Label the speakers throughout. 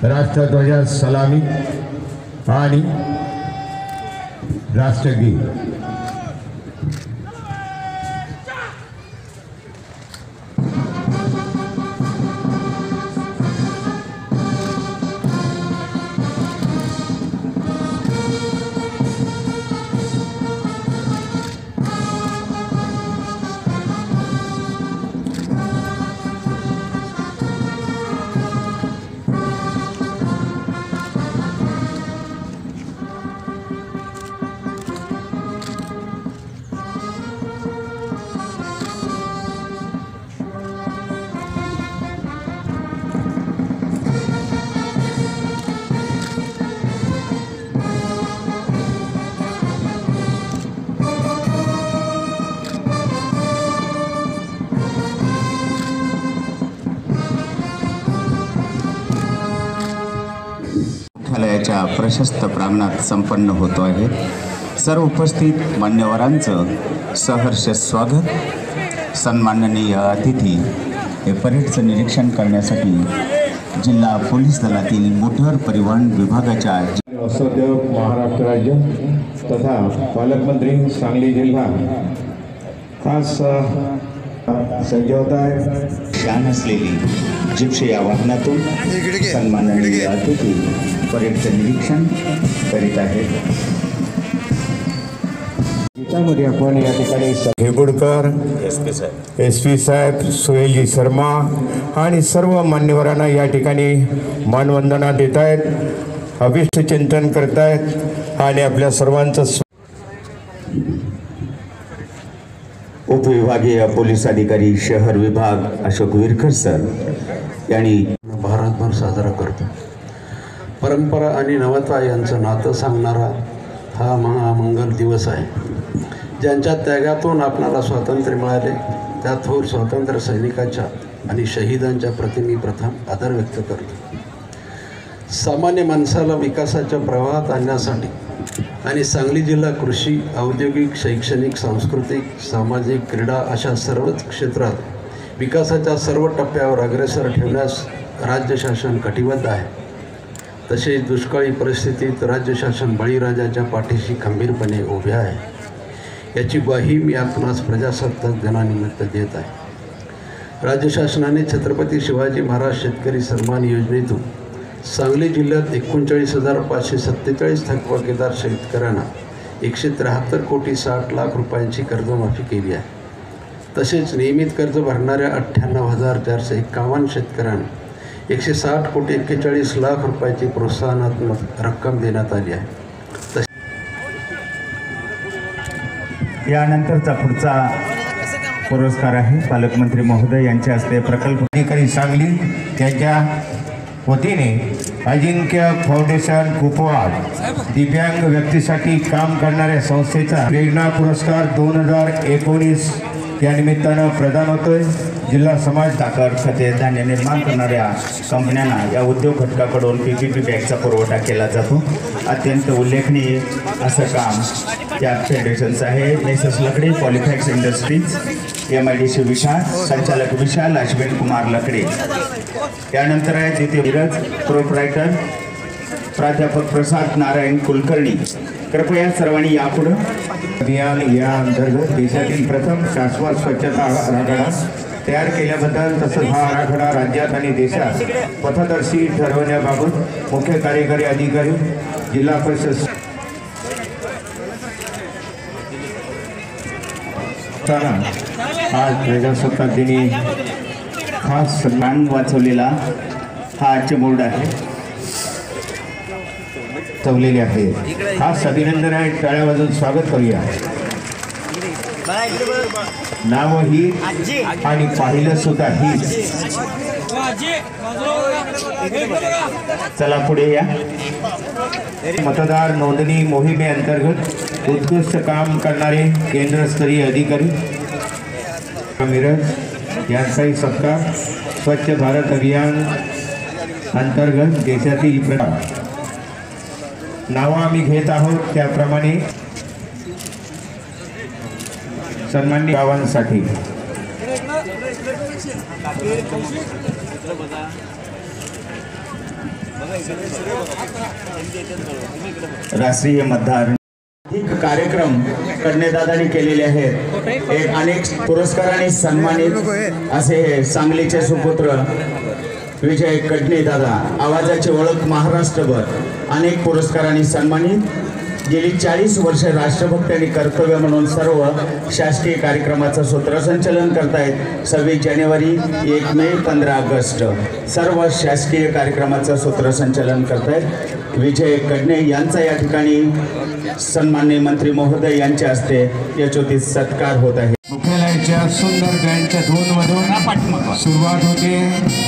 Speaker 1: राष्ट्रध्वज सलामी आणि राष्ट्रगीत।
Speaker 2: मुख्यालयाच्या प्रशस्त प्रांगणात संपन्न होतो आहे। सर्व उपस्थित मान्यवरांचं सहर्ष स्वागत। सन्माननीय अतिथी हे परेडचं निरीक्षण करण्यासाठी जिल्हा पोलीस दलातील मोटर परिवहन विभागाच्या
Speaker 1: महाराष्ट्र राज्य तथा पालकमंत्री सांगली जिल्हा खास सज्ज होत आहे।
Speaker 2: शान असलेली जिप्सी या वाहनातून सन्माननीय अतिथी परेडचं निरीक्षण करीत आहेत।
Speaker 1: त्यामध्ये आपण या ठिकाणी हेगुडकर, SP साहेब, सुहेलजी शर्मा आणि सर्व मान्यवरांना या ठिकाणी मानवंदना देत आहेत, अभिष्ट चिंतन करत आहेत आणि आपल्या सर्वांचं
Speaker 2: उपविभागीय पोलीस अधिकारी शहर विभाग अशोक विरकर सर यांनी
Speaker 3: भारतभर साजरा करतो। परंपरा आणि नवता यांचं नातं सांगणारा हा महामंगल दिवस आहे। ज्यांच्या त्यागातून आपणाला स्वातंत्र्य मिळाले त्या थोर स्वातंत्र्य सैनिकाच्या आणि शहीदांच्या प्रति मी प्रथम आदर व्यक्त करतो। सामान्य माणसाला विकासाच्या प्रवाहात आणण्यासाठी आणि सांगली जिल्हा कृषी, औद्योगिक, शैक्षणिक, सांस्कृतिक, सामाजिक, क्रीडा अशा सर्वच क्षेत्रात विकासाच्या सर्व टप्प्यावर अग्रेसर ठेवण्यास राज्य शासन कटिबद्ध आहे। तसेच दुष्काळी परिस्थितीत राज्य शासन बळीराजाच्या पाठीशी खंबीरपणे उभे आहे, याची ग्वाही मी आपणास प्रजासत्ताक दिनानिमित्त देत आहे। राज्य शासनाने छत्रपती शिवाजी महाराज शेतकरी सन्मान योजनेतून सांगली जिल्ह्यात 39,547 थकबाकीदार शेतकऱ्यांना 173 कोटी 60 लाख रुपयांची कर्जमाफी केली आहे। तसेच नियमित कर्ज भरणाऱ्या 98,451 शेतकऱ्यांना 160 कोटी 41 लाख रुपयाची प्रोत्साहनात्मक रक्कम देण्यात आली आहे।
Speaker 2: यानंतरचा पुढचा पुरस्कार आहे पालकमंत्री महोदय यांच्या हस्ते प्रकल्प
Speaker 1: अधिकारी सांगली त्यांच्या वतीने अजिंक्य फाउंडेशन कुपवाड दिव्यांग व्यक्तीसाठी काम करणाऱ्या संस्थेचा प्रेरणा पुरस्कार 2019 या निमित्तानं प्रदान होतोय। जिल्हा समाज
Speaker 2: साखर, खते, धान्य निर्माण करणाऱ्या कंपन्यांना या उद्योग घटकाकडून PPP बॅगचा पुरवठा केला जातो। अत्यंत उल्लेखनीय असं काम त्या फेडरेशनचं आहे। मेसर्स लकडे पॉलिफॅक्स इंडस्ट्रीज MIDC विशाल, संचालक विशाल अश्विन कुमार लकडे। त्यानंतर आहे तिथे धीरज प्रोप्रायटर प्राध्यापक प्रसाद नारायण कुलकर्णी। कृपया सर्वांनी यापुढे
Speaker 1: अभियान या अंतर्गत देशातील प्रथम शाश्वत स्वच्छता आराखडा तयार केल्याबद्दल तसंच हा आराखडा राज्यात आणि देशात पथदर्शी ठरवण्याबाबत मुख्य कार्यकारी अधिकारी जिल्हा परिषद आज प्रजासत्ताक दिनी खास
Speaker 2: सन्मान वाचवलेला हा चिमूर्ड आहे,
Speaker 1: ठेवलेले आहे। खास अभिनंदन आहे, टाळ्या वाजवून स्वागत करूया। नाव ही आणि पाहिलं सुद्धा ही।
Speaker 2: चला पुढे या।
Speaker 1: मतदार नोंदणी मोहिमेअंतर्गत उत्कृष्ट काम करणारे केंद्रस्तरीय अधिकारी मिरज यांचाही सत्कार स्वच्छ भारत अभियान अंतर्गत देशातील नावं आम्ही घेत आहोत त्याप्रमाणे सन्माननीय गावांसाठी
Speaker 2: राष्ट्रीय मतदार कार्यक्रम कन्यादादांनी केलेले आहेत। एक अनेक पुरस्कारांनी सन्मानित असे हे सांगलीचे सुपुत्र विजय कडणे दादा, आवाजाची ओळख महाराष्ट्रभर, अनेक पुरस्कारांनी सन्मानित, गेली 40 वर्ष राष्ट्रभक्त आणि कर्तव्य म्हणून सर्व शासकीय कार्यक्रमाचं सूत्रसंचालन करतायत। 26 जानेवारी, 1 मे, 15 ऑगस्ट सर्व शासकीय कार्यक्रमाचं सूत्रसंचालन करतायत विजय कडणे यांचा या ठिकाणी सन्माननीय मंत्री महोदय यांच्या हस्ते यशोचित सत्कार होत आहे।
Speaker 1: मुख्यालयाच्या सुंदर बँडच्या धूनमधून सुरुवात होते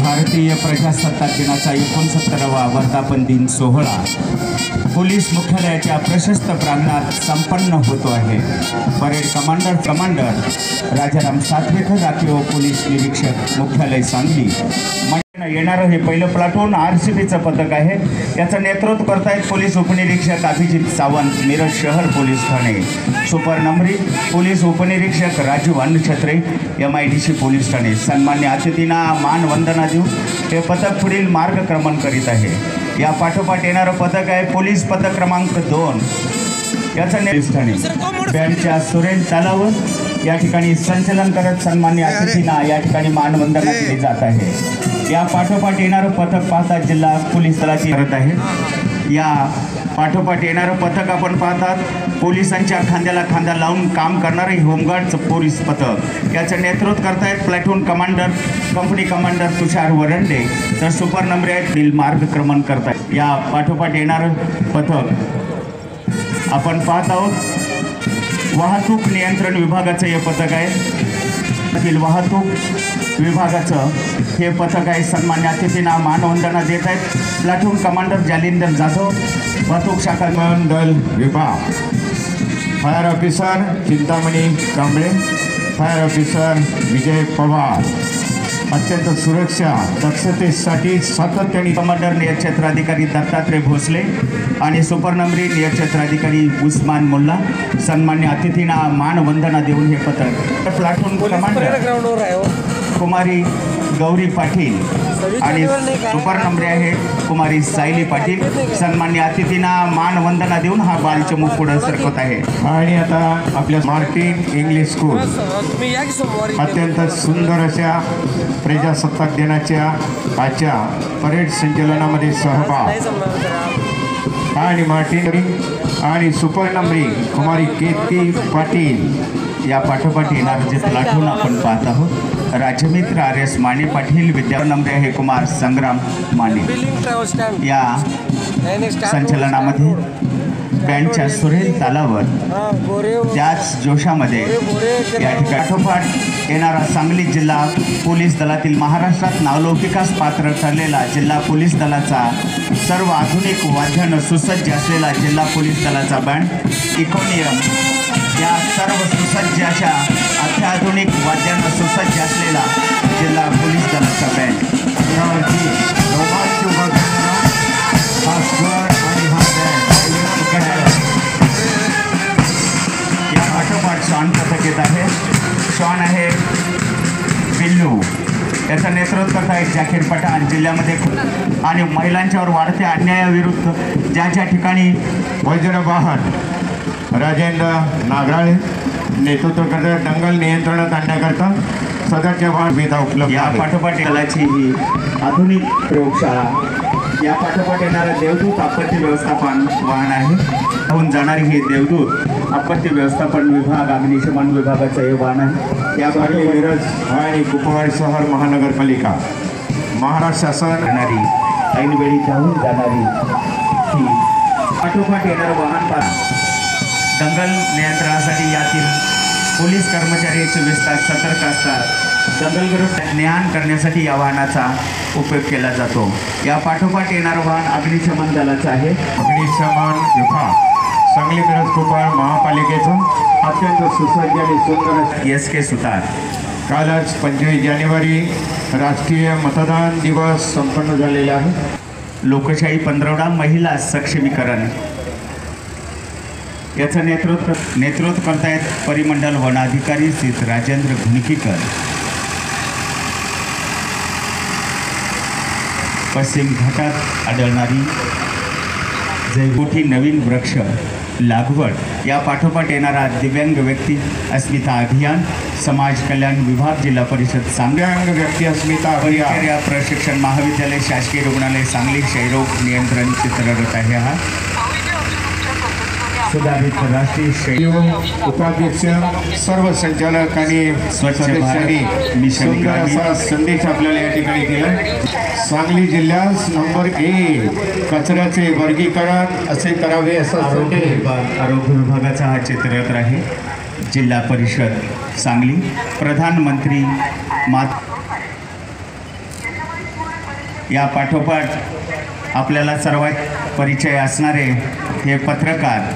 Speaker 2: भारतीय प्रजासत्ताक दिनाचा 69वा वर्धापन दिन सोहळा पोलीस मुख्यालयाच्या प्रशस्त प्रांगणात संपन्न होतो आहे। परेड कमांडर राजाराम सातवेकर, राखीव पोलीस निरीक्षक मुख्यालय सांगली येणारं हे पहिलं प्लाटून RCPचं पथक आहे। याचं नेतृत्व करतायत पोलीस उपनिरीक्षक अभिजित सावंत, मिरज शहर पोलीस ठाणे। सुपर नंबरी पोलीस उपनिरीक्षक राजू अन्नछत्रे, MIDC पोलीस ठाणे। सन्मान्य अतिथींना मानवंदना देऊन हे पथक पुढील मार्गक्रमण करीत आहे। या पाठोपाठ येणारं पथक आहे पोलीस पथक क्रमांक 2, याचं नेतृत्व बँडच्या सुरेल तालावर या ठिकाणी संचलन करत सन्मान्य अतिथींना या ठिकाणी मानवंदना दिली जात आहे। या पाठोपाठ येणारं पथक पाहतात जिल्हा पोलीस दलाची करत आहे। या पाठोपाठ येणारं पथक आपण पाहतात पोलिसांच्या खांद्याला खांदा लावून काम करणारे होमगार्डचं पोलीस पथक, याचं नेतृत्व करतायत प्लॅटून कमांडर कंपनी कमांडर तुषार वरंडे, तर सुपर नंबर आहेत मार्गक्रमण करतायत। या पाठोपाठ येणारं पथक आपण पाहत आहोत वाहतूक नियंत्रण विभागाचं हे पथक आहे। वाहतूक विभागाचं हे पथक आहे। सन्मान्य अतिथींना मानवंदना देत आहेत प्लाटून कमांडर जालिंदर जाधव, वाहतूक शाखा
Speaker 1: दल विभाग, fire officer Chintamani Kamble, fire officer Vijay Pawar, अत्यंत सुरक्षा दक्षतेसाठी सातत्याने
Speaker 2: कमांडर नियतक्षेत्राधिकारी दत्तात्रय भोसले आणि सुपर नंबरी नियतक्षेत्राधिकारी उस्मान मुल्ला। सन्मान्य अतिथींना मानवंदना देऊन हे पथक प्लाटून कमांडर कुमारी गौरी पाटील आणि सुपर नंबरी आहे कुमारी सायली पाटील। सन्मान्य अतिथींना मानवंदना देऊन हा बालचमूक पुढे सरकत आहे।
Speaker 1: आणि आता आपल्या मार्टिन इंग्लिश स्कूल अत्यंत सुंदर अशा प्रजासत्ताक दिनाच्या आजच्या परेड संचलनामध्ये सहभाग आणि मार्टिन आणि सुपर नंबरी कुमारी केतकी पाटील। या पाठोपाठ येणारं जे प्लाटून आपण पाहत आहोत राज्यमित्र RS माने पाटील, विद्या नंबरी आहे कुमार संग्राम माने। या संचलनामध्ये बँडच्या सुरेल तालावर त्याच जोशामध्ये या ठिकाणी पाठोपाठ येणारा सांगली जिल्हा पोलीस दलातील महाराष्ट्रात नावलौकिकास पात्र ठरलेला जिल्हा पोलीस दलाचा सर्व आधुनिक वाद्यानं सुसज्ज असलेला जिल्हा पोलीस दलाचा बँड इकोनियम, या सर्व सुसज्ज अशा अत्याधुनिक वाद्यांना सुसज्ज असलेला जिल्हा पोलीस दलाचा बँड या पाठोपाठ श्वान पथक येत आहे। श्वान आहे बिल्लू, याचं नेतृत्व करतायत जाकीर पठाण। जिल्ह्यामध्ये आणि महिलांच्यावर वाढत्या अन्यायाविरुद्ध ज्या ज्या ठिकाणी वज्रवाहन राजेंद्र नागराळे नेतृत्व करतात दंगल नियंत्रणात आणण्याकरता सदरच्या सुविधा उपलब्ध।
Speaker 2: या पाठोपाठ दलाची ही आधुनिक प्रयोगशाळा, या पाठोपाठ येणारं देवदूत आपत्ती व्यवस्थापन वाहन आहे। होऊन जाणारी ही देवदूत आपत्ती व्यवस्थापन विभाग अग्निशमन विभागाचं हे वाहन आहे। या
Speaker 1: मिरज आणि कुपवाड शहर महानगरपालिका महाराष्ट्र शासन
Speaker 2: येणारी ऐनवेळी धावून जाणारी ही पाठोपाठ येणारं वाहन दंगल नियंत्रणासाठी यातील पोलीस कर्मचारी 24 तास सतर्क असतात। दंगलविरुद्ध ज्ञान करण्यासाठी या वाहनाचा उपयोग केला जातो। या पाठोपाठ येणारं वाहन अग्निशमन दलाचं आहे।
Speaker 1: अग्निशमन विभाग सांगली मिरज कुपवाड महापालिकेचं अत्यंत सुसज्ज आणि सुंदर
Speaker 2: SK सुतार।
Speaker 1: कालच 25 जानेवारी राष्ट्रीय मतदान दिवस संपन्न झालेला आहे।
Speaker 2: लोकशाही पंधरवडा महिला सक्षमीकरण याचं नेतृत्व करतायत परिमंडल वनाधिकारी श्री राजेंद्र घुणकीकर। पश्चिम घाटात आढळणारी जैवोठी नवीन वृक्ष लागवड या पाठोपाठ येणारा दिव्यांग व्यक्ती अस्मिता अभियान समाज कल्याण विभाग जिल्हा परिषद सांगली
Speaker 1: दिव्यांग व्यक्ती अस्मिता अभियान
Speaker 2: या प्रशिक्षण महाविद्यालय शासकीय रुग्णालय सांगली क्षयरोग नियंत्रण चित्ररथ आहे हा सुधारित राष्ट्रीय क्षयरोग
Speaker 1: उपाध्यक्ष सर्व संचालक आणि
Speaker 2: स्वच्छ
Speaker 1: सदस्यांनी
Speaker 2: भारत मिशन
Speaker 1: सुंदर असा संदेश आपल्याला या ठिकाणी दिला। सांगली जिल्ह्यात नंबर 1 कचऱ्याचे वर्गीकरण असे करावे असं
Speaker 2: आरोग्य विभागाचा हा चित्ररथ आहे जिल्हा परिषद सांगली प्रधानमंत्री या पाठोपाठ आपल्याला सर्वात परिचय असणारे हे पत्रकार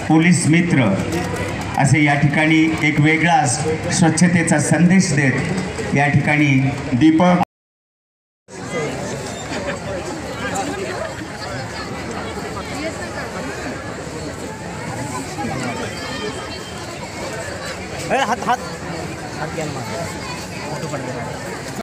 Speaker 2: पोलीस मित्र असे या ठिकाणी एक वेगळा स्वच्छतेचा संदेश देत या ठिकाणी
Speaker 1: दीपक
Speaker 4: हाथ हाथ हाथ ज्ञान फोटो पड़ गया।